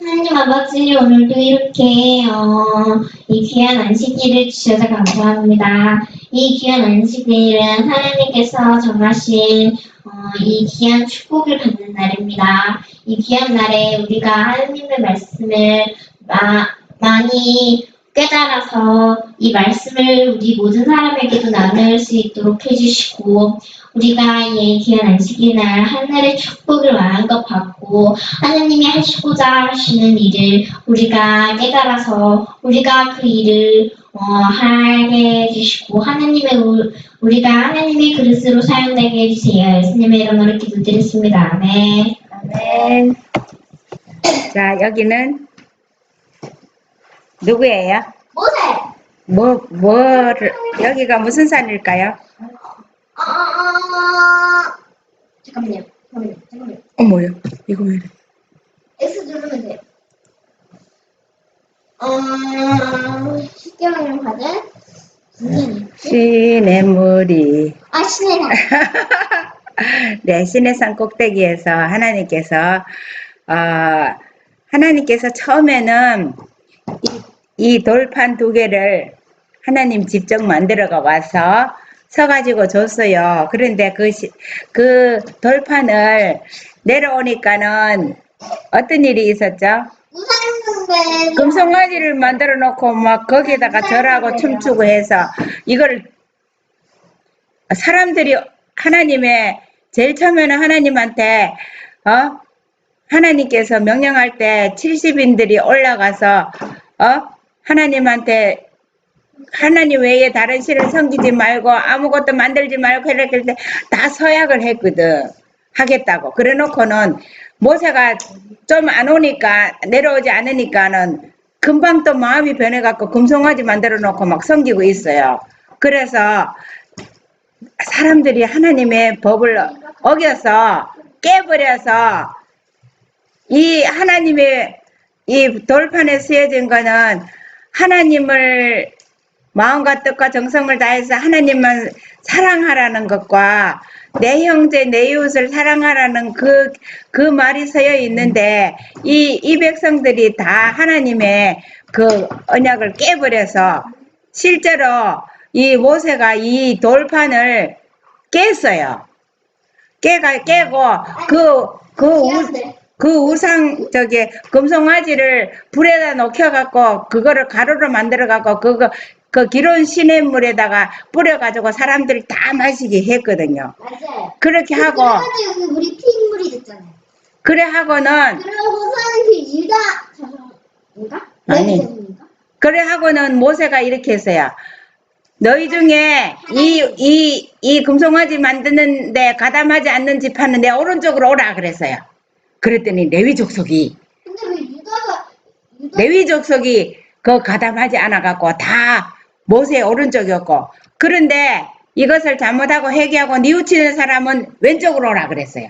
하나님 아버지, 오늘도 이렇게 이 귀한 안식일을 주셔서 감사합니다. 이 귀한 안식일은 하나님께서 정하신 이 귀한 축복을 받는 날입니다. 이 귀한 날에 우리가 하나님의 말씀을 많이 깨달아서 이 말씀을 우리 모든 사람에게도 나눌 수 있도록 해주시고, 우리가 이 귀한 안식일 날 하늘의 축복을 마음껏 받고 하나님이 하시고자 하시는 일을 우리가 깨달아서 우리가 그 일을 하게 해주시고, 우리가 하나님의 그릇으로 사용되게 해주세요. 예수님의 이름으로 기도드렸습니다. 아멘. 아멘. 자, 여기는 누구예요? 모세. 여기가 무슨 산일까요? 잠깐만요. 어머요, 이거 왜 이래? X 누르면 돼요. 쉽게 말하면 받은 시냇물이. 신의 산. 네, 시내산 꼭대기에서 하나님께서 처음에는 이 돌판 2개를 하나님 직접 만들어가 와서 서가지고 줬어요. 그런데 그 돌판을 내려오니까는 어떤 일이 있었죠? 금송아지를 만들어 놓고 막 거기에다가 절하고 춤추고 해서 이걸 사람들이 제일 처음에는 하나님한테 하나님께서 명령할 때 70인들이 올라가서 하나님한테 하나님 외에 다른 신을 섬기지 말고 아무것도 만들지 말고 이렇게 다 서약을 했거든. 하겠다고. 그래 놓고는 모세가 좀 안 오니까 내려오지 않으니까는 금방 또 마음이 변해갖고 금송아지 만들어 놓고 막 섬기고 있어요. 그래서 사람들이 하나님의 법을 어겨서 깨버려서 이 하나님의 이 돌판에 쓰여진 거는 하나님을 마음과 뜻과 정성을 다해서 하나님만 사랑하라는 것과 내 형제 내 이웃을 사랑하라는 그 말이 서여 있는데 이 백성들이 다 하나님의 그 언약을 깨버려서 실제로 이 모세가 이 돌판을 깼어요. 깨고 그 우상 금송아지를 불에다 녹여갖고 그거를 가루로 만들어갖고 그거 그 기름 시냇물에다가 뿌려가지고 사람들이 다 마시게 했거든요. 맞아요. 그렇게 하고, 그래가지고 그 우리 피인물이 됐잖아요. 그래 하고는, 그러고서는 그 유다 자손인가? 아니. 레위 자손인가? 그래 하고는 모세가 이렇게 했어요. 너희 중에 이 금송아지 만드는데 가담하지 않는 집하는 내 오른쪽으로 오라 그랬어요. 그랬더니 레위 족속이 근데 왜 유다 레위 족속이 그 가담하지 않아갖고 다 모세의 오른쪽이었고, 그런데 이것을 잘못하고 회개하고 뉘우치는 사람은 왼쪽으로 오라 그랬어요.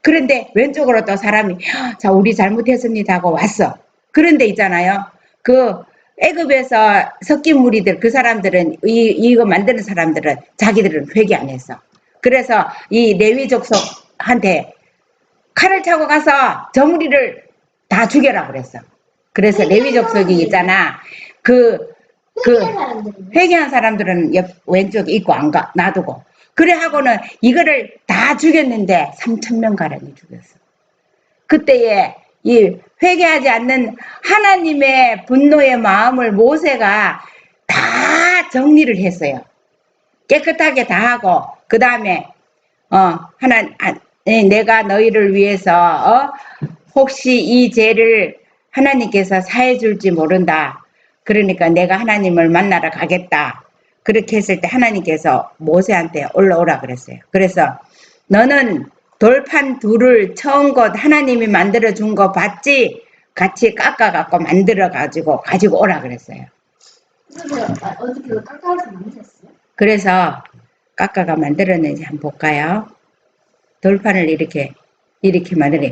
그런데 왼쪽으로 또 사람이 자 우리 잘못했습니다 하고 왔어. 그런데 있잖아요. 그 애굽에서 섞인 무리들 그 사람들은 이거 만드는 사람들은 자기들은 회개 안 했어. 그래서 이 레위 족속한테 칼을 차고 가서 저 무리를 다 죽여라 그랬어. 그래서 레위 족속이 있잖아. 회개한 사람들은 회개한 사람들은 왼쪽에 있고 안 가, 놔두고. 그래 하고는 이거를 다 죽였는데 3,000명 가량이 죽였어. 그때에 이 회개하지 않는 하나님의 분노의 마음을 모세가 다 정리를 했어요. 깨끗하게 다 하고, 그 다음에, 내가 너희를 위해서, 혹시 이 죄를 하나님께서 사해 줄지 모른다. 그러니까 내가 하나님을 만나러 가겠다. 그렇게 했을 때 하나님께서 모세한테 올라오라 그랬어요. 그래서 너는 돌판 둘을 처음 것 하나님이 만들어 준 거 봤지? 같이 깎아갖고 만들어 가지고 오라 그랬어요. 그래서 어떻게 깎아서 만드셨어요? 그래서 깎아가 만들었는지 한번 볼까요? 돌판을 이렇게 만들어.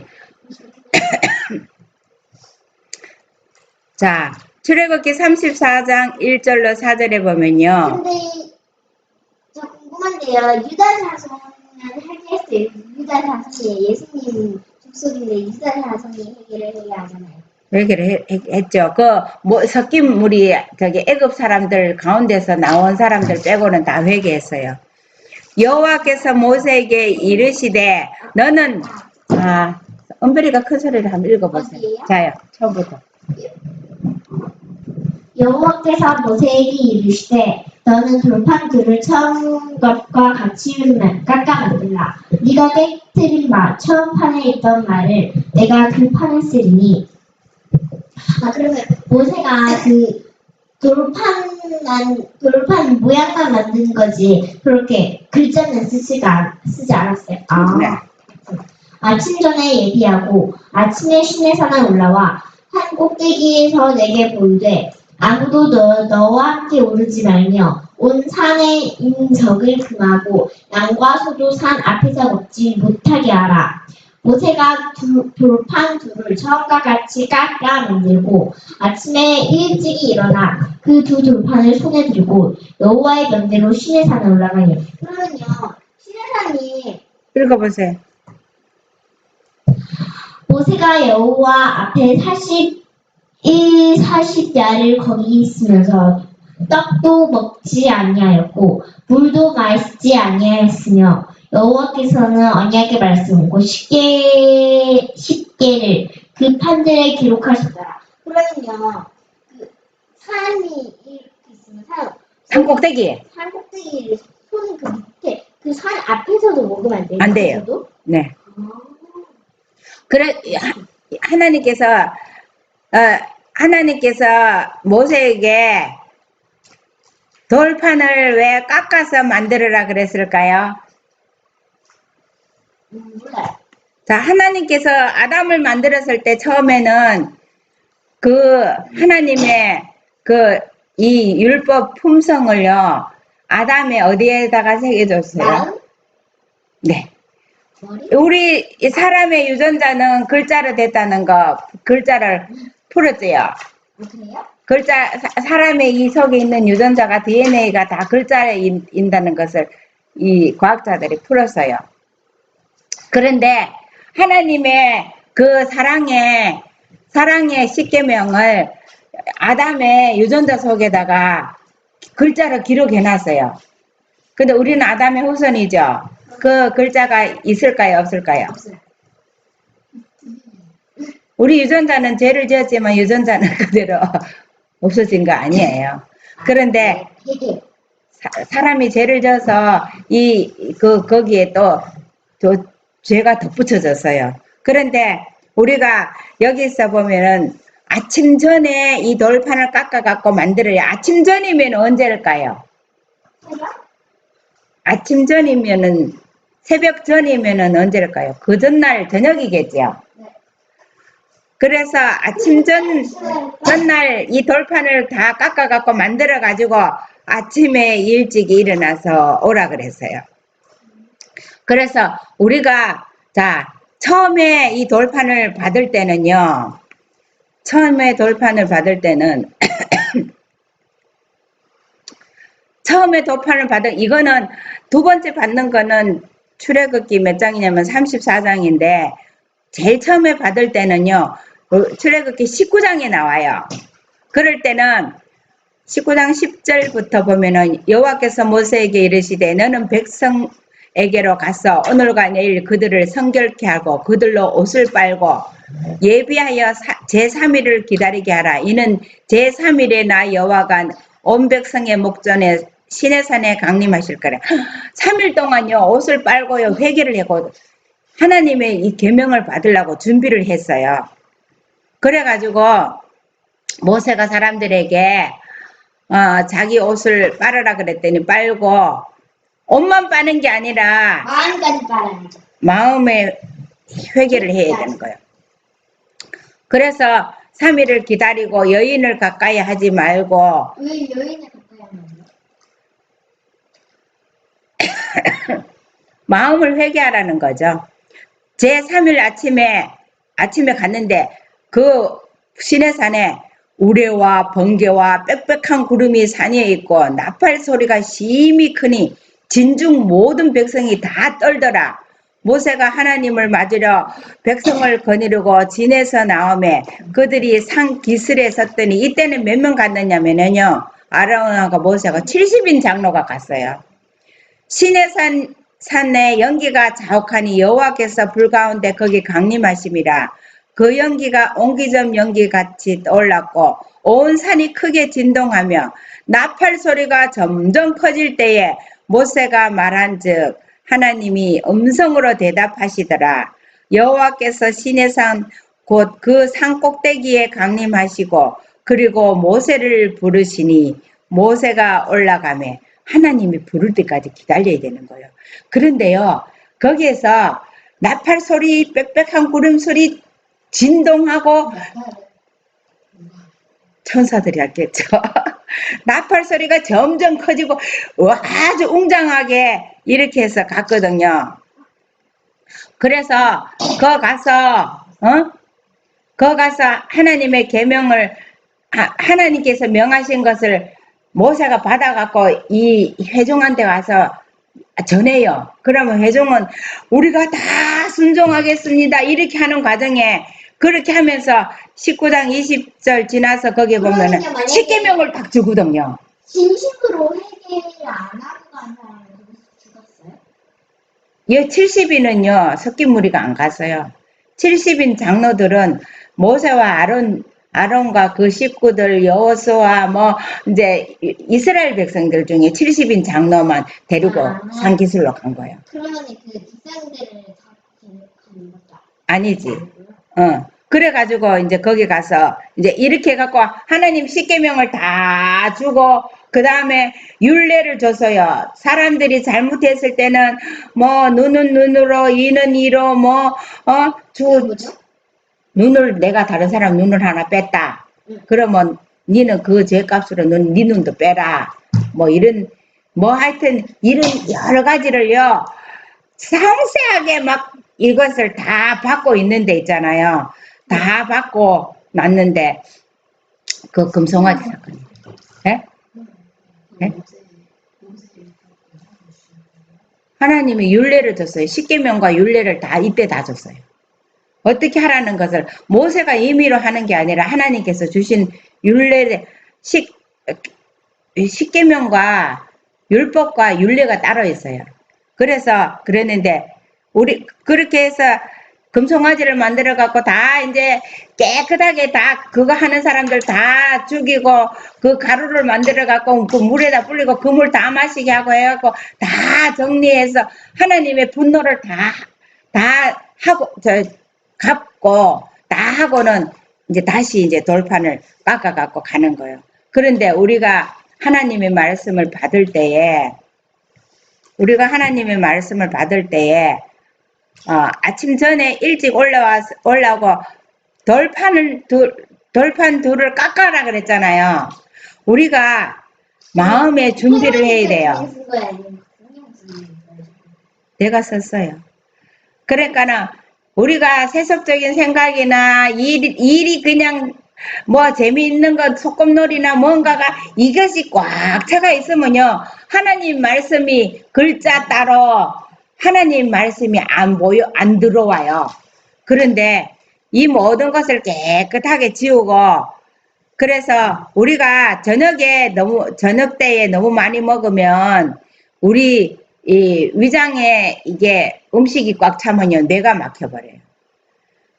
자, 출애굽기 34장 1절로 4절에 보면요. 근데 저 궁금한데요. 유다 자손은 회개했어요. 유다 자손이 예수님 족속인데 유다 자손이 회개를 해야 하잖아요. 회개를 했죠. 섞인 무리, 애굽 사람들 가운데서 나온 사람들 빼고는 다 회개했어요. 여호와께서 모세에게 이르시되, 너는, 은별이가 큰 소리를 한번 읽어보세요. 어디예요? 자요, 처음부터. 여호와께서 모세에게 이르시되 너는 돌판 둘을 처음 것과 같이 깎아 만들라. 네가 깨뜨린 바 처음 판에 있던 말을 내가 그 판에 쓰리니. 그러면 모세가 그 돌판 모양만 만든 거지 그렇게 글자는 쓰지 않았어요. 네. 아침 전에 예비하고 아침에 시내산에 올라와 산 꼭대기에서 내게 보이되 아무도 너와 함께 오르지 말며 온 산에 있는 적을 금하고 양과 소도 산 앞에서 먹지 못하게 하라. 모세가 돌판 둘을 처음과 같이 깎아 만들고 아침에 일찍이 일어나 그 두 돌판을 손에 들고 여호와의 명대로 시내산에 올라가니. 그러면요 시내산이 읽어보세요. 모세가 여호와 앞에 40야를 거기 있으면서 떡도 먹지 아니하였고 물도 마시지 아니하였으며 여호와께서는 언약의 말씀 곧 십계를 그 판들에 기록하셨더라. 그러면요 그 산이 이렇게 있으면 산 꼭대기에. 산 꼭대기를 손 그 밑에 그 산 앞에서도 먹으면 안 돼요? 안 돼요. 앞에서도? 네. 그래, 하나님께서 모세에게 돌판을 왜 깎아서 만들어라 그랬을까요? 몰라요. 자, 하나님께서 아담을 만들었을 때 처음에는 하나님의 이 율법 품성을요, 아담의 어디에다가 새겨줬어요? 마음? 네. 머리? 우리 사람의 유전자는 글자로 됐다는 거, 글자를 풀었지요. 그래요? 사람의 이 속에 있는 유전자가 DNA가 다 글자에 인다는 것을 이 과학자들이 풀었어요. 그런데 하나님의 그 사랑의 십계명을 아담의 유전자 속에다가 글자로 기록해놨어요. 근데 우리는 아담의 후손이죠. 그 글자가 있을까요, 없을까요? 없어요. 우리 유전자는 죄를 지었지만 유전자는 그대로 없어진 거 아니에요. 그런데 되게. 사람이 죄를 져서 거기에 또 죄가 덧붙여졌어요. 그런데 우리가 여기서 보면은 아침 전에 이 돌판을 깎아갖고 만들어야 아침 전이면 언제일까요? 아침 전이면은 새벽 전이면은 언제일까요? 그 전날 저녁이겠죠. 그래서 아침 전날 이 돌판을 다 깎아갖고 만들어가지고 아침에 일찍 일어나서 오라 그랬어요. 그래서 우리가 처음에 이 돌판을 받을 때는요. 처음에 돌판을 받을 때는 이거는 두 번째 받는 거는 출애굽기 몇 장이냐면 34장인데 제일 처음에 받을 때는요. 출애굽기 19장에 나와요. 그럴 때는 19장 10절부터 보면은 여호와께서 모세에게 이르시되 너는 백성에게로 가서 오늘과 내일 그들을 성결케 하고 그들로 옷을 빨고 예비하여 제3일을 기다리게 하라. 이는 제3일에 나 여호와가 온 백성의 목전에 시내산에 강림하실 거래. 3일 동안요 옷을 빨고요 회개를 하고 하나님의 이 계명을 받으려고 준비를 했어요. 그래가지고 모세가 사람들에게 자기 옷을 빨으라 그랬더니 빨고 옷만 빠는 게 아니라 마음까지 빨아야죠. 마음에 회개를 해야 되는 거예요. 그래서 3일을 기다리고 여인을 가까이 하지 말고 왜 여인을 가까이 하면 마음을 회개하라는 거죠. 제3일 아침에 갔는데 그 시내산에 우레와 번개와 빽빽한 구름이 산에 있고 나팔 소리가 심히 크니 진중 모든 백성이 다 떨더라. 모세가 하나님을 맞으려 백성을 거느리고 진에서 나오매 그들이 산 기슬에 섰더니 이때는 몇 명 갔느냐면요. 아론하고 모세가 70인 장로가 갔어요. 시내산에 연기가 자욱하니 여호와께서 불 가운데 거기 강림하심이라. 그 연기가 옹기점 연기같이 떠올랐고 온 산이 크게 진동하며 나팔 소리가 점점 커질 때에 모세가 말한즉 하나님이 음성으로 대답하시더라. 여호와께서 시내산 곧 그 산 꼭대기에 강림하시고 그리고 모세를 부르시니 모세가 올라가매 하나님이 부를 때까지 기다려야 되는 거예요. 그런데요 거기에서 나팔 소리 빽빽한 구름 소리 진동하고 천사들이 했겠죠. 나팔 소리가 점점 커지고 아주 웅장하게 이렇게 해서 갔거든요. 그래서 거 가서 하나님의 계명을 하나님께서 명하신 것을 모세가 받아갖고 이 회중한테 와서 전해요. 그러면 회중은 우리가 다 순종하겠습니다. 이렇게 하는 과정에 그렇게 하면서 19장 20절 지나서 거기에 보면은 그러면요, 10계명을 딱 주거든요. 진심으로 회개를 안 하고 간 사람은 죽었어요? 이 70인은요 섞인 무리가 안 갔어요. 70인 장로들은 모세와 아론과 그 식구들 여호수아 뭐 이제 이스라엘 백성들 중에 70인 장로만 데리고 산기슭로 간 거예요. 그러면 그 뒷사람들을 다 가는 것도 아니지. 아니고요? 그래가지고 이제 거기 가서 이제 이렇게 해갖고 하나님 십계명을 다 주고 그 다음에 율례를 줘서요. 사람들이 잘못했을 때는 뭐 눈은 눈으로 이는 이로 뭐죠? 눈을 내가 다른 사람 눈을 하나 뺐다. 그러면 니는 그 죄값으로 네 눈도 빼라. 뭐 이런 하여튼 이런 여러 가지를요. 상세하게 막 이것을 다 받고 있는 데 있잖아요. 다 받고 났는데 그 금송아지 사건이. 예? 예? 하나님이 율례를 줬어요. 십계명과 율례를 다 이때 다 줬어요. 어떻게 하라는 것을 모세가 임의로 하는 게 아니라 하나님께서 주신 율례 십계명과 율법과 율례가 따로 있어요. 그래서 그랬는데 우리 그렇게 해서 금송아지를 만들어 갖고 다 이제 깨끗하게 다 그거 하는 사람들 다 죽이고 그 가루를 만들어 갖고 그 물에다 불리고 그 물 다 마시게 하고 해갖고 다 정리해서 하나님의 분노를 다 하고 갚고 다 하고는 이제 다시 이제 돌판을 깎아 갖고 가는 거예요. 그런데 우리가 하나님의 말씀을 받을 때에 아침 전에 일찍 올라오고 돌판 둘을 깎아라 그랬잖아요. 우리가 마음의 준비를 해야 돼요. 내가 썼어요. 그러니까는 우리가 세속적인 생각이나 일이 그냥 뭐 재미있는 것 소꿉놀이나 뭔가가 이것이 꽉 차가 있으면요. 하나님 말씀이 글자 따로 하나님 말씀이 안 들어와요. 그런데 이 모든 것을 깨끗하게 지우고 그래서 우리가 저녁 때에 너무 많이 먹으면 우리 이 위장에 이게 음식이 꽉 차면요. 뇌가 막혀버려요.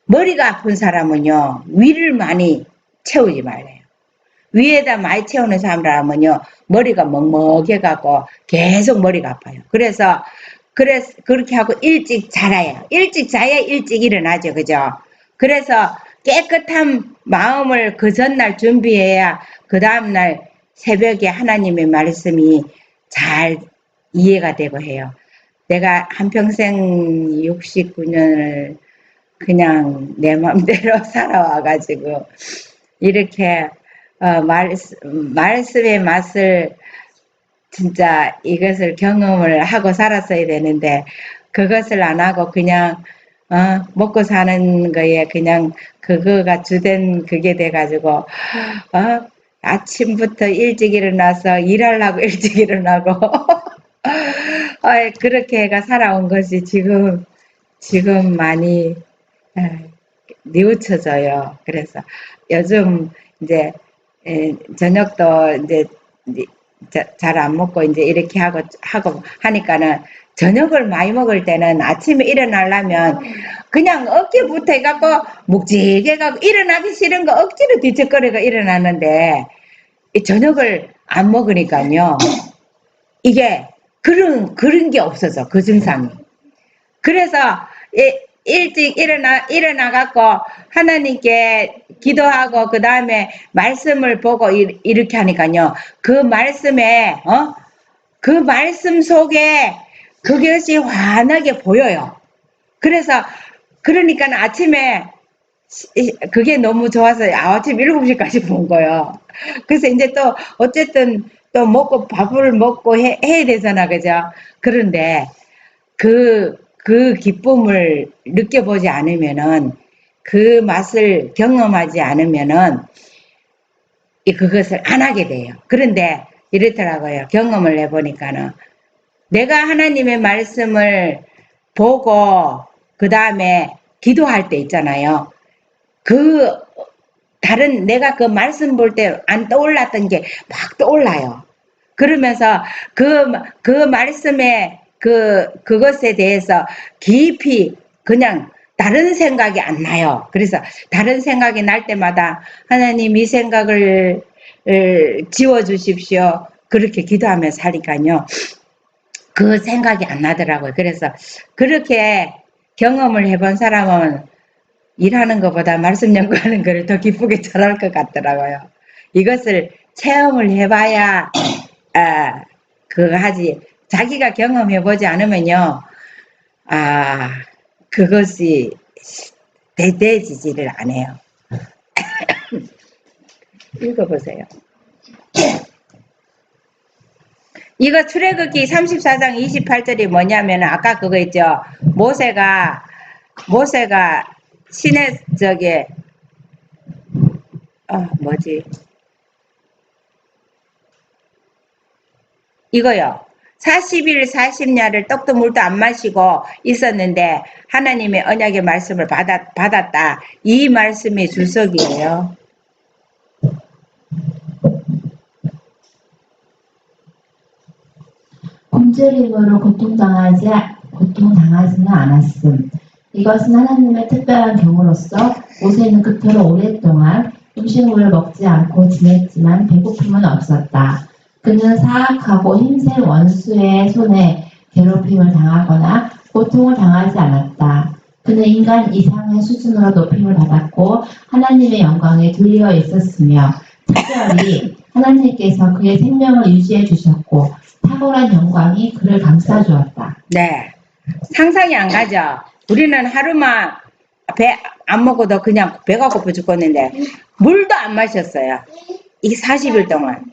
머리가 아픈 사람은요. 위를 많이 채우지 말래요. 위에다 많이 채우는 사람들하면요. 머리가 먹먹해갖고 계속 머리가 아파요. 그래서 그렇게 하고 일찍 자야 일찍 일어나죠. 그죠? 그래서 깨끗한 마음을 그 전날 준비해야 그 다음날 새벽에 하나님의 말씀이 잘 이해가 되고 해요. 내가 한평생 69년을 그냥 내 맘대로 살아와가지고 이렇게 말씀의 맛을 진짜 이것을 경험을 하고 살았어야 되는데 그것을 안 하고 그냥 먹고 사는 거에 그냥 그거가 주된 그게 돼가지고 아침부터 일찍 일어나서 일하려고 일찍 일어나고 그렇게 해가 살아온 것이 지금 많이 뉘우쳐져요. 그래서 요즘 이제 저녁도 이제 잘 안 먹고 이제 이렇게 하고 하니까는 저녁을 많이 먹을 때는 아침에 일어나려면 그냥 어깨 붙어 해갖고 묵직해갖고 일어나기 싫은 거 억지로 뒤척거리고 일어나는데 이 저녁을 안 먹으니까요. 이게 그런 게 없어져. 그 증상이. 그래서 일찍 일어나갖고 하나님께 기도하고 그 다음에 말씀을 보고 이렇게 하니까요. 그 말씀에 그 말씀 속에 그것이 환하게 보여요. 그래서 그러니까 아침에 그게 너무 좋아서 아침 7시까지 본 거예요. 그래서 이제 또 어쨌든 또 먹고 밥을 먹고 해야 되잖아. 그죠? 그런데 그 기쁨을 느껴보지 않으면은 그 맛을 경험하지 않으면은 그것을 안 하게 돼요. 그런데 이렇더라고요. 경험을 해보니까는 내가 하나님의 말씀을 보고 그 다음에 기도할 때 있잖아요. 내가 그 말씀 볼 때 안 떠올랐던 게 막 떠올라요. 그러면서 그 말씀에 그것에 대해서 깊이 그냥 다른 생각이 안 나요. 그래서 다른 생각이 날 때마다 하나님 이 생각을 지워주십시오. 그렇게 기도하면서 하니까요. 그 생각이 안 나더라고요. 그래서 그렇게 경험을 해본 사람은 일하는 것보다 말씀 연구하는 거를 더 기쁘게 잘할 것 같더라고요. 이것을 체험을 해봐야 그거 하지. 자기가 경험해보지 않으면요. 그것이 대대지지를 안 해요. 읽어보세요. 이거 출애굽기 34장 28절이 뭐냐면 아까 그거 있죠. 모세가 신의 이거요. 40일 40야를 떡도 물도 안 마시고 있었는데 하나님의 언약의 말씀을 받았다. 이 말씀이 주석이에요. 굶주림으로 고통당하지는 않았음. 이것은 하나님의 특별한 경우로서 모세는 그토록 오랫동안 음식물을 먹지 않고 지냈지만 배고픔은 없었다. 그는 사악하고 힘센 원수의 손에 괴롭힘을 당하거나 고통을 당하지 않았다. 그는 인간 이상의 수준으로 높임을 받았고 하나님의 영광에 둘리어 있었으며 특별히 하나님께서 그의 생명을 유지해 주셨고 탁월한 영광이 그를 감싸 주었다. 네. 상상이 안 가죠? 우리는 하루만 배 안 먹어도 그냥 배가 고파 죽겠는데 물도 안 마셨어요. 이 40일 동안.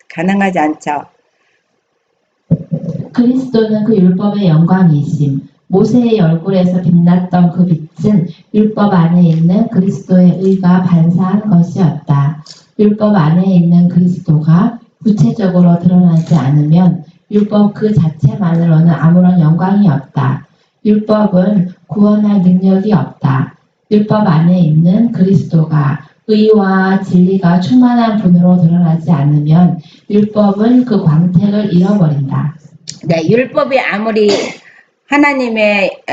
가능하지 않죠. 그리스도는 그 율법의 영광이심. 모세의 얼굴에서 빛났던 그 빛은 율법 안에 있는 그리스도의 의가 반사한 것이었다. 율법 안에 있는 그리스도가 구체적으로 드러나지 않으면 율법 그 자체만으로는 아무런 영광이 없다. 율법은 구원할 능력이 없다. 율법 안에 있는 그리스도가 의와 진리가 충만한 분으로 드러나지 않으면 율법은 그 광택을 잃어버린다. 네, 율법이 아무리 하나님의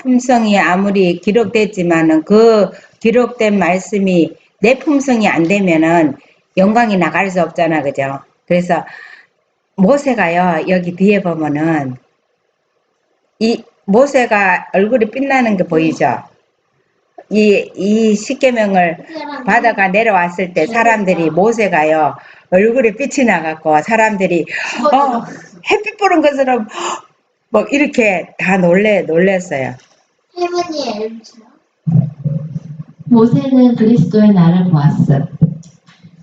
품성이 아무리 기록됐지만은 그 기록된 말씀이 내 품성이 안 되면은 영광이 나갈 수 없잖아, 그죠? 그래서 모세가요, 여기 뒤에 보면은 이 모세가 얼굴이 빛나는 게 보이죠? 이 십계명을 받아가 내려왔을 때 사람들이 모세가요, 얼굴에 빛이 나갖고 사람들이 햇빛 보는 것처럼 막 이렇게 다 놀랬어요. 할머니 앨범 모세는 그리스도의 날을 보았음.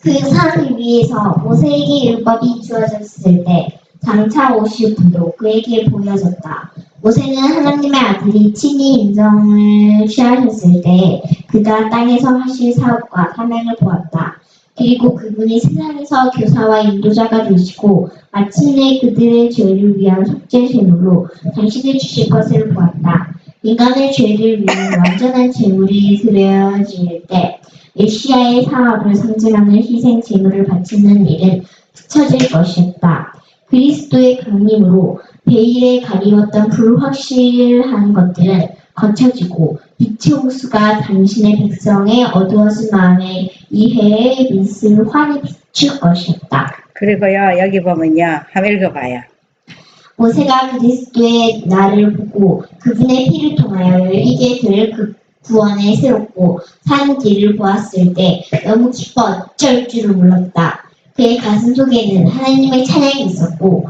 그 사람을 위해서 모세에게 율법이 주어졌을 때 장차 오실 분도 그에게 보여졌다. 모세는 하나님의 아들이 친히 인정을 취하셨을 때 그가 땅에서 하실 사업과 사명을 보았다. 그리고 그분이 세상에서 교사와 인도자가 되시고 마침내 그들의 죄를 위한 속죄 제물로 당신을 주실 것을 보았다. 인간의 죄를 위한 완전한 제물이 드려질 때 메시아의 사업을 상징하는 희생 제물을 바치는 일은 잊혀질 것이었다. 그리스도의 강림으로 베일에 가리웠던 불확실한 것들은 거쳐지고 빛의 홍수가 당신의 백성의 어두워진 마음에 이해의 빛을 환히 비출 것이었다. 그리고요, 여기 보면요, 한번 읽어봐요. 모세가 그리스도의 날을 보고 그분의 피를 통하여 열리게 될 그 구원의 새롭고 산 길을 보았을 때 너무 기뻐 어쩔 줄을 몰랐다. 그의 가슴 속에는 하나님의 찬양이 있었고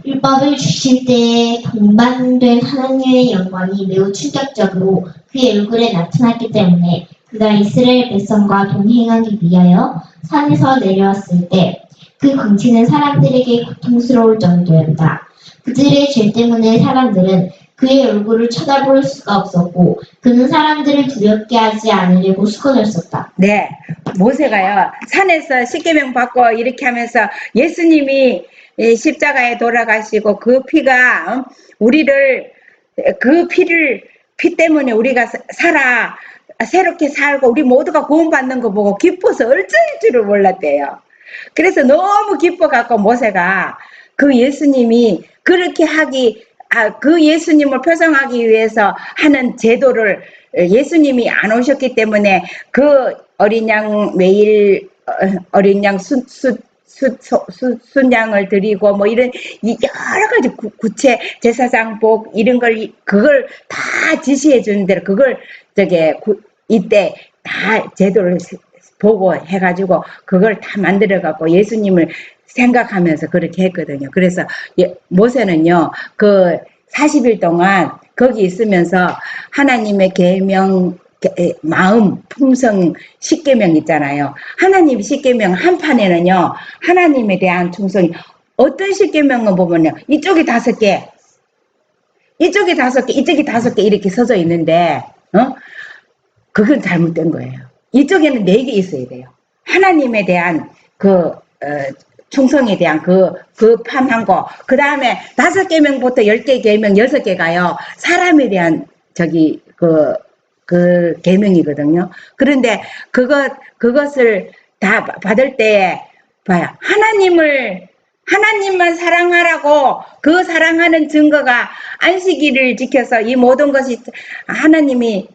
율법을 주실 때에 동반된 하나님의 영광이 매우 충격적으로 그의 얼굴에 나타났기 때문에 그가 이스라엘 백성과 동행하기 위하여 산에서 내려왔을 때 그 광채는 사람들에게 고통스러울 정도였다. 그들의 죄 때문에 사람들은 그의 얼굴을 쳐다볼 수가 없었고 그는 사람들을 두렵게 하지 않으려고 수건을 썼다. 네, 모세가요, 산에서 십계명 받고 이렇게 하면서 예수님이 십자가에 돌아가시고 그 피가 우리를 피 때문에 우리가 새롭게 살고 우리 모두가 구원받는 거 보고 기뻐서 얼쩔 줄을 몰랐대요. 그래서 너무 기뻐갖고 모세가 그 예수님이 그렇게 그 예수님을 표상하기 위해서 하는 제도를 예수님이 안 오셨기 때문에 그 어린 양 매일 어린 양 순양을 드리고 뭐 이런 여러 가지 구체 제사장복 이런 그걸 다 지시해 주는 대로 그걸 이때 다 제도를 보고 해가지고 그걸 다 만들어 갖고 예수님을 생각하면서 그렇게 했거든요. 그래서 모세는요, 그 40일 동안 거기 있으면서 하나님의 계명, 마음, 품성, 십계명 있잖아요. 하나님 십계명 한 판에는요, 하나님에 대한 충성이 어떤 십계명을 보면요, 이쪽이 5개, 이쪽이 5개, 이쪽이 5개 이렇게 써져 있는데, 그건 잘못된 거예요. 이쪽에는 4개 있어야 돼요. 하나님에 대한 충성에 대한 그 판한 거. 그 다음에 5계명부터 10개 계명 6개가요. 사람에 대한 그 계명이거든요. 그런데 그것을 다 받을 때 봐요. 하나님만 사랑하라고 그 사랑하는 증거가 안식일을 지켜서 이 모든 것이 하나님이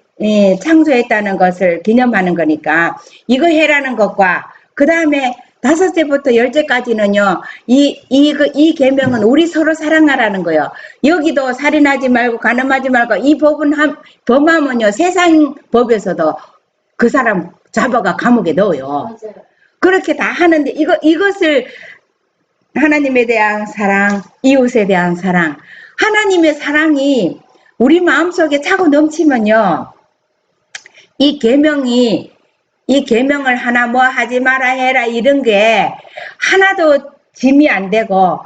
창조했다는 것을 기념하는 거니까 이거 해라는 것과 그 다음에 5세부터 10세까지는요, 이 계명은 우리 서로 사랑하라는 거예요. 여기도 살인하지 말고, 간음하지 말고, 이 범하면요, 세상 법에서도 그 사람 잡아가 감옥에 넣어요. 맞아요. 그렇게 다 하는데, 이것을 하나님에 대한 사랑, 이웃에 대한 사랑, 하나님의 사랑이 우리 마음속에 차고 넘치면요, 이 계명을 하나 뭐 하지 마라 해라 이런 게 하나도 짐이 안 되고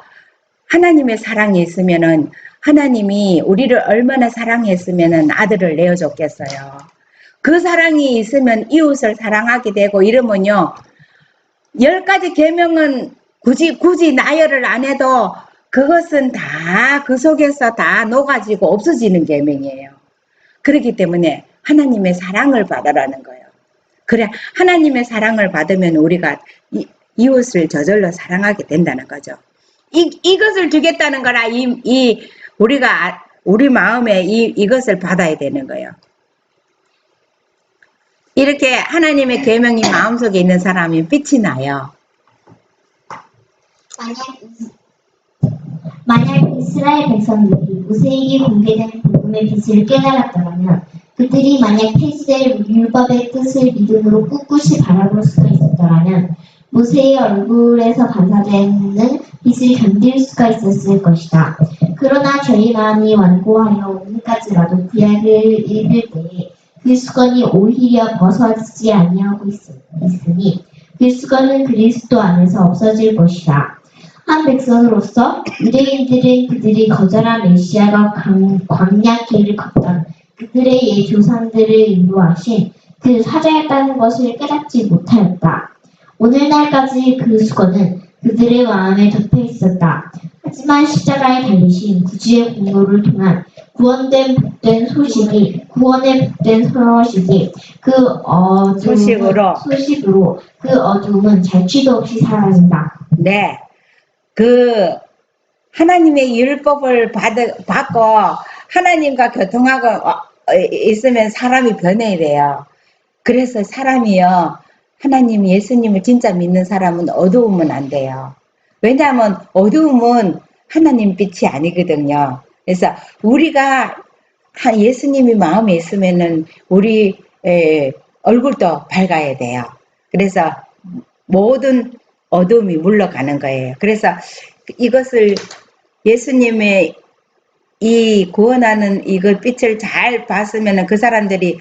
하나님의 사랑이 있으면은 하나님이 우리를 얼마나 사랑했으면은 아들을 내어줬겠어요. 그 사랑이 있으면 이웃을 사랑하게 되고 이러면요, 10가지 계명은 굳이 나열을 안 해도 그것은 다 그 속에서 다 녹아지고 없어지는 계명이에요. 그렇기 때문에 하나님의 사랑을 받으라는 거예요. 그래, 하나님의 사랑을 받으면 우리가 이웃을 저절로 사랑하게 된다는 거죠. 이것을 주겠다는 거라, 우리가, 우리 마음에 이것을 받아야 되는 거예요. 이렇게 하나님의 계명이 마음속에 있는 사람이 빛이 나요. 만약 이스라엘 백성들이 모세에게 공개된 복음의 빛을 깨달았더라면 그들이 만약 폐지될 율법의 뜻을 믿음으로 꿋꿋이 바라볼 수가 있었더라면 모세의 얼굴에서 반사되는 빛을 견딜 수가 있었을 것이다. 그러나 저희 마음이 완고하여 오늘까지라도 구약을 읽을 때에 그 수건이 오히려 벗어지지 아니하고 있으니 그 수건은 그리스도 안에서 없어질 것이다. 한 백성으로서 유대인들은 그들이 거절한 메시아가 광야길을 걷던 그들의 조상들을 인도하신 그 사자였다는 것을 깨닫지 못하였다. 오늘날까지 그 수건은 그들의 마음에 덮여 있었다. 하지만 십자가에 달리신 구주의 공로를 통한 구원의 복된 소식이 그 소식으로 그 어두움은 잘취도 없이 사라진다. 네. 하나님의 율법을 받고 하나님과 교통하고 있으면 사람이 변해야 돼요. 그래서 사람이요, 하나님 예수님을 진짜 믿는 사람은 어두우면 안 돼요. 왜냐하면 어두움은 하나님 빛이 아니거든요. 그래서 우리가 예수님이 마음에 있으면은 우리 얼굴도 밝아야 돼요. 그래서 모든 어둠이 물러가는 거예요. 그래서 이것을 예수님의 이 구원하는 이거 빛을 잘 봤으면은 그 사람들도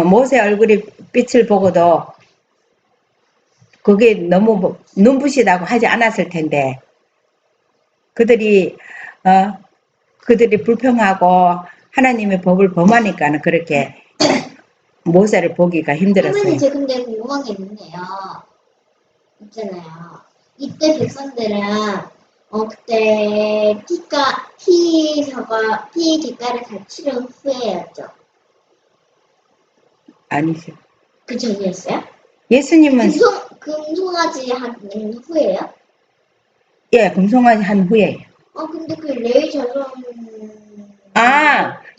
모세 얼굴의 빛을 보고도 그게 너무 눈부시다고 하지 않았을 텐데 그들이 불평하고 하나님의 법을 범하니까는 그렇게 모세를 보기가 힘들었어요. 할머니, 저 근데 궁금한 게 있는데요. 있잖아요. 이때 백성들은 그때 피 대가를 다 치른 후에였죠. 아니죠. 그 전이었어요? 예수님은 금송아지 한 후에요? 예, 금송아지 한 후에요. 근데 그 레위 자손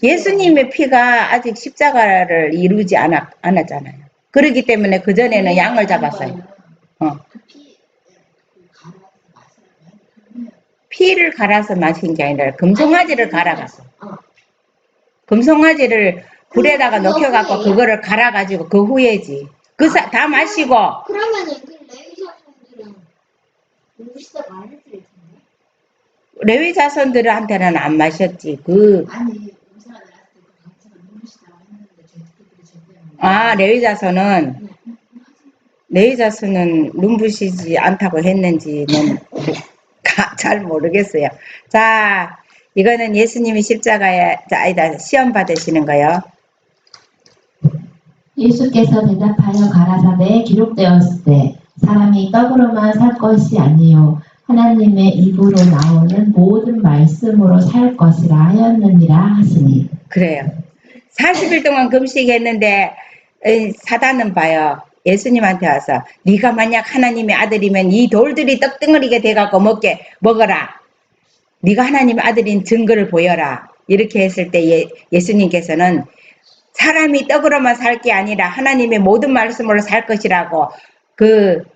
예수님의 피가 아직 십자가를 이루지 않았잖아요. 그렇기 때문에 그 전에는 양을 잡았어요. 피를 갈아서 마신 게 아니라 금송아지를 갈아갔어. 금송아지를 불에다가 녹여갖고 그거를 갈아가지고 그 후에지. 다 마시고. 그러면은 그 레위 자손들은 눈부시다가 안 했을 텐데. 레위 자손들한테는 안 마셨지. 아니, 용사가 나왔을 때 그 강사가 눈부시다고 했는데 그들이 제대로 레위 자손은 눈부시지 않다고 했는지는 잘 모르겠어요. 자, 이거는 예수님이 십자가에 시험 받으시는 거요. 예수께서 대답하여 가라사대에 기록되었을 때 사람이 떡으로만 살 것이 아니요 하나님의 입으로 나오는 모든 말씀으로 살 것이라 하였느니라 하시니. 그래요. 40일 동안 금식했는데 사단은 봐요. 예수님한테 와서 네가 만약 하나님의 아들이면 이 돌들이 떡덩어리가 돼갖고 먹어라. 네가 하나님의 아들인 증거를 보여라. 이렇게 했을 때 예수님께서는 사람이 떡으로만 살 게 아니라 하나님의 모든 말씀으로 살 것이라고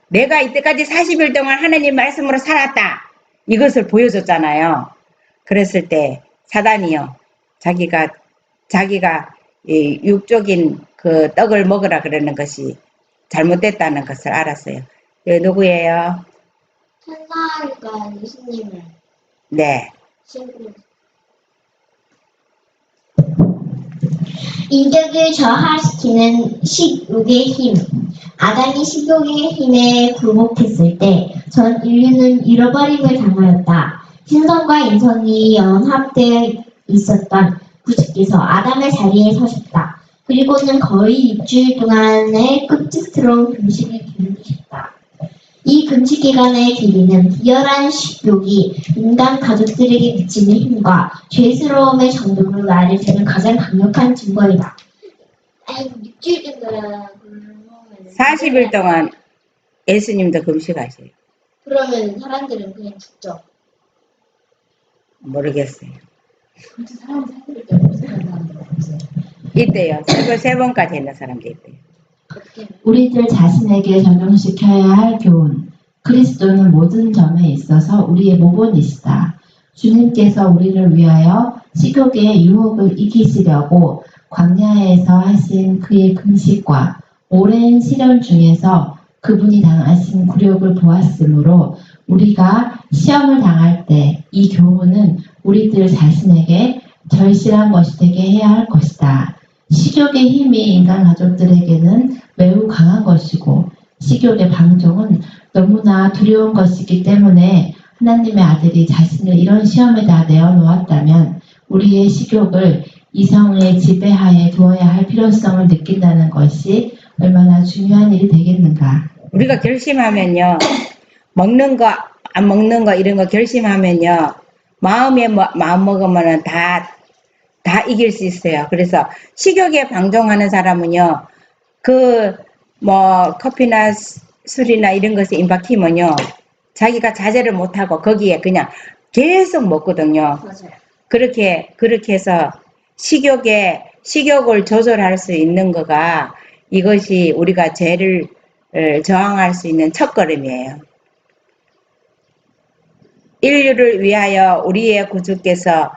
내가 이때까지 40일 동안 하나님 말씀으로 살았다. 이것을 보여줬잖아요. 그랬을 때 사단이요. 자기가 이 육적인 그 떡을 먹으라 그러는 것이 잘못됐다는 것을 알았어요. 누구예요? 천사가 예수님을 네. 신고 인격을 저하시키는 식욕의 힘. 아담이 식욕의 힘에 굴복했을 때 전 인류는 잃어버림을 당하였다. 신성과 인성이 연합되어 있었던 구주께서 아담의 자리에 서셨다. 그리고는 거의 일주일 동안의 끔찍스러운 금식을 기울이셨다. 이 금식 기간의 길이는 비열한 식욕이 인간 가족들에게 미치는 힘과 죄스러움의 정도를 가리키는 가장 강력한 증거이다. 아니, 일주일 동안 40일 동안 예수님도 금식하세요. 그러면 사람들은 그냥 죽죠. 모르겠어요. 그렇지 사람이 살릴 때 고생하는 사람들 없어요. 이때요. 세 번까지 했는 사람도 있대요. 어떻게 우리들 자신에게 적용시켜야 할 교훈. 그리스도는 모든 점에 있어서 우리의 모본이시다. 주님께서 우리를 위하여 식욕의 유혹을 이기시려고 광야에서 하신 그의 금식과 오랜 시련 중에서 그분이 당하신 굴욕을 보았으므로 우리가 시험을 당할 때 이 교훈은 우리들 자신에게 절실한 것이 되게 해야 할 것이다. 식욕의 힘이 인간 가족들에게는 매우 강한 것이고 식욕의 방종은 너무나 두려운 것이기 때문에 하나님의 아들이 자신을 이런 시험에다 내어놓았다면 우리의 식욕을 이성의 지배하에 두어야 할 필요성을 느낀다는 것이 얼마나 중요한 일이 되겠는가. 우리가 결심하면요. 먹는 거, 안 먹는 거 이런 거 결심하면요. 마음 먹으면은 다 이길 수 있어요. 그래서 식욕에 방종하는 사람은요. 커피나 술이나 이런 것에 임박히면요. 자기가 자제를 못하고 거기에 그냥 계속 먹거든요. 맞아요. 그렇게 해서 식욕을 조절할 수 있는 거가 이것이 우리가 죄를 저항할 수 있는 첫걸음이에요. 인류를 위하여 우리의 구주께서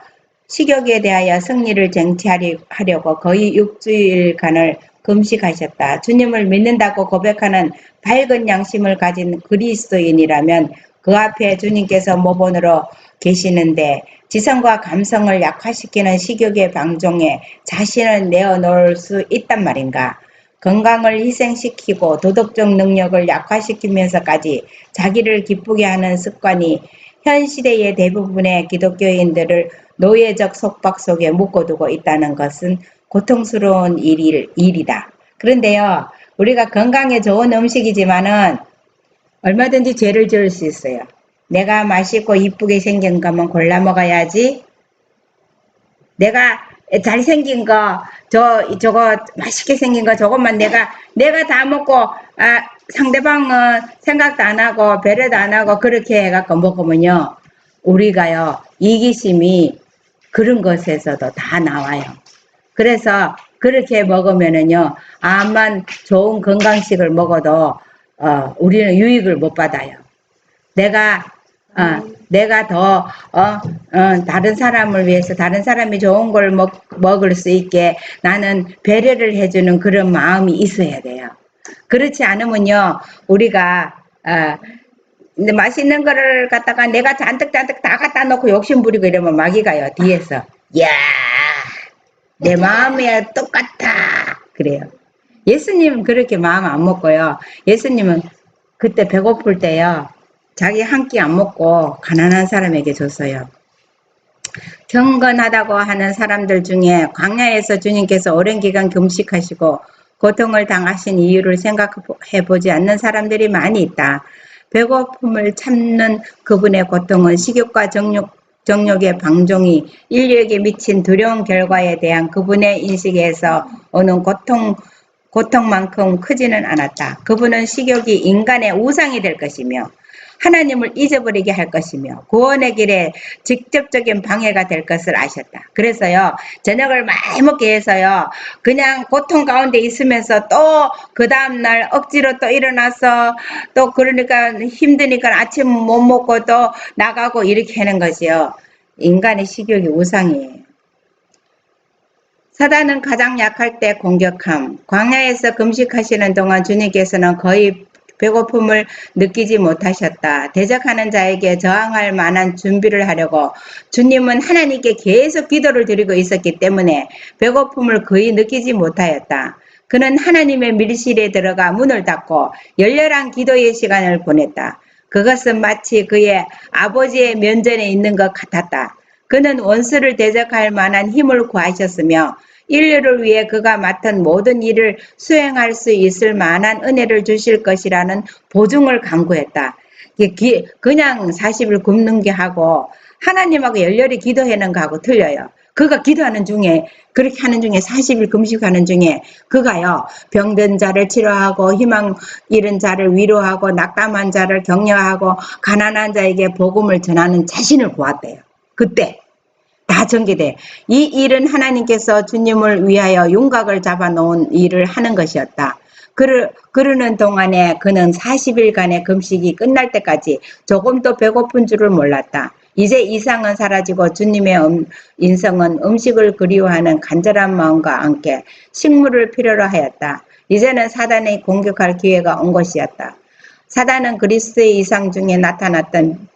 식욕에 대하여 승리를 쟁취하려고 거의 6주일간을 금식하셨다. 주님을 믿는다고 고백하는 밝은 양심을 가진 그리스도인이라면 그 앞에 주님께서 모본으로 계시는데 지성과 감성을 약화시키는 식욕의 방종에 자신을 내어놓을 수 있단 말인가. 건강을 희생시키고 도덕적 능력을 약화시키면서까지 자기를 기쁘게 하는 습관이 현 시대의 대부분의 기독교인들을 노예적 속박 속에 묶어두고 있다는 것은 고통스러운 일이다. 그런데요, 우리가 건강에 좋은 음식이지만은 얼마든지 죄를 지을 수 있어요. 내가 맛있고 이쁘게 생긴 것만 골라 먹어야지. 내가 잘생긴 거, 저거 맛있게 생긴 거 저것만 내가 다 먹고, 상대방은 생각도 안 하고, 배려도 안 하고, 그렇게 해갖고 먹으면요. 우리가요, 이기심이 그런 것에서도 다 나와요. 그래서 그렇게 먹으면은요, 암만 좋은 건강식을 먹어도, 우리는 유익을 못 받아요. 내가 더, 다른 사람을 위해서 다른 사람이 좋은 걸 먹을 수 있게 나는 배려를 해주는 그런 마음이 있어야 돼요. 그렇지 않으면요, 우리가, 근데 맛있는 거를 갖다가 내가 잔뜩 다 갖다 놓고 욕심 부리고 이러면 마귀가요, 뒤에서. 야, 내 마음이 똑같아. 그래요. 예수님은 그렇게 마음 안 먹고요. 예수님은 그때 배고플 때요, 자기 한 끼 안 먹고 가난한 사람에게 줬어요. 경건하다고 하는 사람들 중에 광야에서 주님께서 오랜 기간 금식하시고 고통을 당하신 이유를 생각해 보지 않는 사람들이 많이 있다. 배고픔을 참는 그분의 고통은 식욕과 정욕의 방종이 인류에게 미친 두려운 결과에 대한 그분의 인식에서 오는 고통만큼 크지는 않았다. 그분은 식욕이 인간의 우상이 될 것이며 하나님을 잊어버리게 할 것이며 구원의 길에 직접적인 방해가 될 것을 아셨다. 그래서요, 저녁을 많이 먹게 해서요, 그냥 고통 가운데 있으면서 또 그 다음날 억지로 또 일어나서 또 그러니까 힘드니까 아침 못 먹고 또 나가고 이렇게 하는 것이요. 인간의 식욕이 우상이에요. 사단은 가장 약할 때 공격함. 광야에서 금식하시는 동안 주님께서는 거의 배고픔을 느끼지 못하셨다. 대적하는 자에게 저항할 만한 준비를 하려고 주님은 하나님께 계속 기도를 드리고 있었기 때문에 배고픔을 거의 느끼지 못하였다. 그는 하나님의 밀실에 들어가 문을 닫고 열렬한 기도의 시간을 보냈다. 그것은 마치 그의 아버지의 면전에 있는 것 같았다. 그는 원수를 대적할 만한 힘을 구하셨으며 인류를 위해 그가 맡은 모든 일을 수행할 수 있을 만한 은혜를 주실 것이라는 보증을 강구했다. 그냥 40일 굶는 게 하고 하나님하고 열렬히 기도하는 거하고 틀려요. 그가 기도하는 중에 그렇게 하는 중에 40일 금식하는 중에 그가요 병든 자를 치료하고 희망 잃은 자를 위로하고 낙담한 자를 격려하고 가난한 자에게 복음을 전하는 자신을 보았대요. 그때 다 전개돼. 이 일은 하나님께서 주님을 위하여 윤곽을 잡아놓은 일을 하는 것이었다. 그러는 동안에 그는 40일간의 금식이 끝날 때까지 조금도 배고픈 줄을 몰랐다. 이제 이상은 사라지고 주님의 인성은 음식을 그리워하는 간절한 마음과 함께 식물을 필요로 하였다. 이제는 사단의 공격할 기회가 온 것이었다. 사단은 그리스도의 이상 중에 나타났던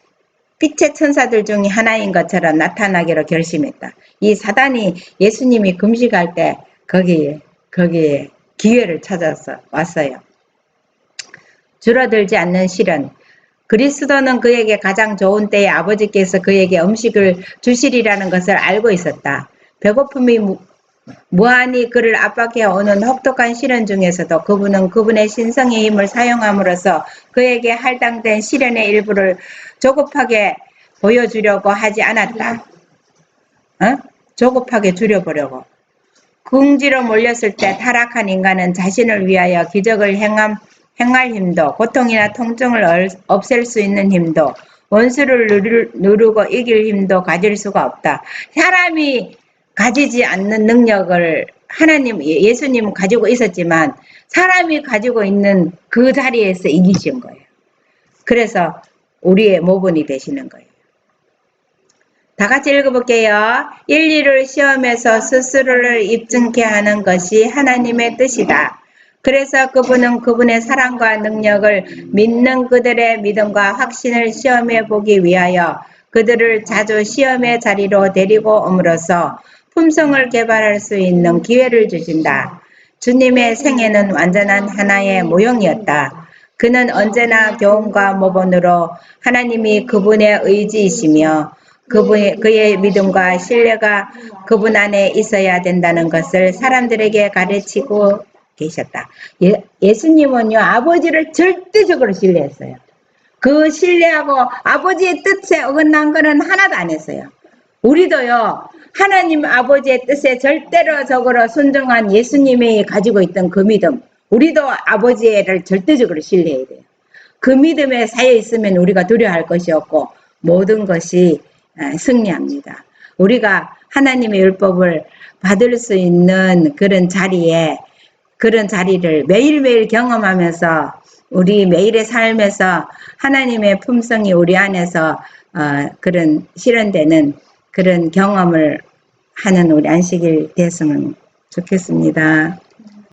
빛의 천사들 중에 하나인 것처럼 나타나기로 결심했다. 이 사단이 예수님이 금식할 때 거기에 기회를 찾아서 왔어요. 줄어들지 않는 시련. 그리스도는 그에게 가장 좋은 때에 아버지께서 그에게 음식을 주시리라는 것을 알고 있었다. 배고픔이 무한히 그를 압박해 오는 혹독한 시련 중에서도 그분은 그분의 신성의 힘을 사용함으로써 그에게 할당된 시련의 일부를 조급하게 보여주려고 하지 않았다. 조급하게 줄여보려고. 궁지로 몰렸을 때 타락한 인간은 자신을 위하여 기적을 행할 힘도, 고통이나 통증을 없앨 수 있는 힘도, 원수를 누르고 이길 힘도 가질 수가 없다. 사람이 가지지 않는 능력을 예수님은 가지고 있었지만 사람이 가지고 있는 그 자리에서 이기신 거예요. 그래서 우리의 모본이 되시는 거예요. 다 같이 읽어볼게요. 인리를 시험해서 스스로를 입증케 하는 것이 하나님의 뜻이다. 그래서 그분은 그분의 사랑과 능력을 믿는 그들의 믿음과 확신을 시험해 보기 위하여 그들을 자주 시험의 자리로 데리고 옴으로써 품성을 개발할 수 있는 기회를 주신다. 주님의 생애는 완전한 하나의 모형이었다. 그는 언제나 교훈과 모본으로 하나님이 그분의 의지이시며 그의 믿음과 신뢰가 그분 안에 있어야 된다는 것을 사람들에게 가르치고 계셨다. 예수님은요, 아버지를 절대적으로 신뢰했어요. 그 신뢰하고 아버지의 뜻에 어긋난 거는 하나도 안 했어요. 우리도요, 하나님 아버지의 뜻에 절대적으로 순종한 예수님이 가지고 있던 그 믿음, 우리도 아버지를 절대적으로 신뢰해야 돼요. 그 믿음에 쌓여 있으면 우리가 두려워할 것이 없고 모든 것이 승리합니다. 우리가 하나님의 율법을 받을 수 있는 그런 자리를 매일매일 경험하면서 우리 매일의 삶에서 하나님의 품성이 우리 안에서 그런 실현되는 그런 경험을 하는 우리 안식일 됐으면 좋겠습니다.